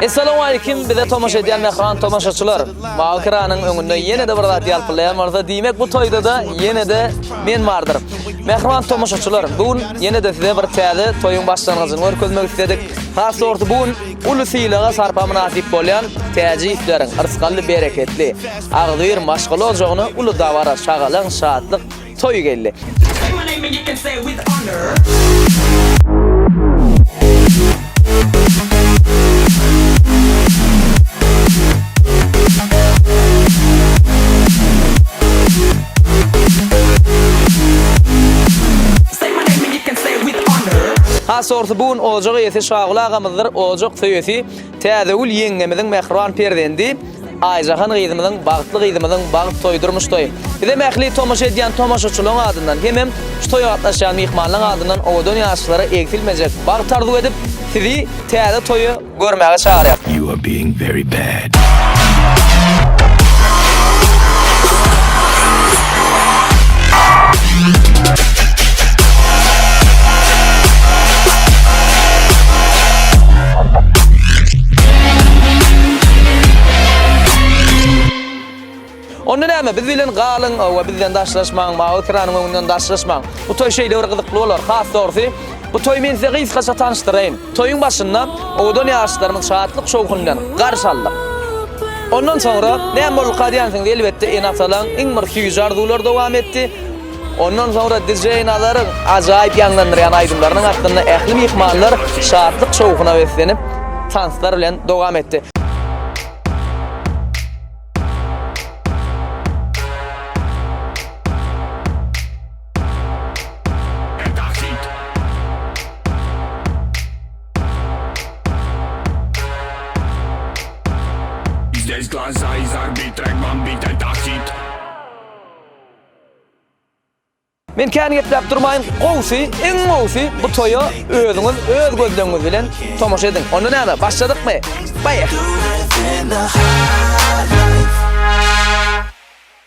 Assalamu alaykum, bize tomaşa ediyen mehran tomaşaçılar. Mağkiranın önünde yine de burada diyalpılayan varsa demek bu toyda da yine de men vardır. Mehran tomaşaçılar, bugün yine de size bir täze toyun başlangıcını görkezmek istedik. Ha sortu bugün ulusiylaga sarpa münasip bolan täze-islerin ırskallı bereketli, agdyr maşgul oljagyny ulu davara şagalan şatlyk toy geldi. Ha sortu bugün ojagy ýeti şagula agamyzdyr. Ojak söýesi täze-ül ýeňemizin mehran perdendi. Aýjahan gyzymyzyň bagtly gyzymyzyň bagyt toýdurmuşdy. Bize mähli tomaşa edýän tomaşaçylaryň adyndan hemem şu toýa gatnaşan mehmanlaryň adyndan owadan ýaşlary eksilmejek bagyt tardyp edip sizi täze toýu görmäge çagyrýar. You are being very bad. Ondan näme biz bilen galyň we bizden daşlaşmaň, mağkranyň öňünden daşlaşmaň. Bu toy şeýle bir gyzykly bolar. Has dogry bu toy men size gysgaça tanıştyrayım. Toyun başynda owadan ýaşlaryň şatlyk şowkundan garşy aldyk. Ondan sonra näme bolup gadýansyň elbetde en asalan iň bir süýji arzuwlar dowam etdi. Ondan sonra DJ Nazaryň ajaýyp ýanglandyrýan aýdymlarynyň hakkynda ähli mehmanlar şatlyk şowkuna weslenip tanslar bilen dowam etdi. Здесь глаза из орбит, трек бомбит, это хит. Men kän gepläp durmaýyn, gowsy, eň gowsy bu toýa özüňiz öz gözleriňiz bilen tomaşa edin. Onda näme? Başladykmy? Baýa.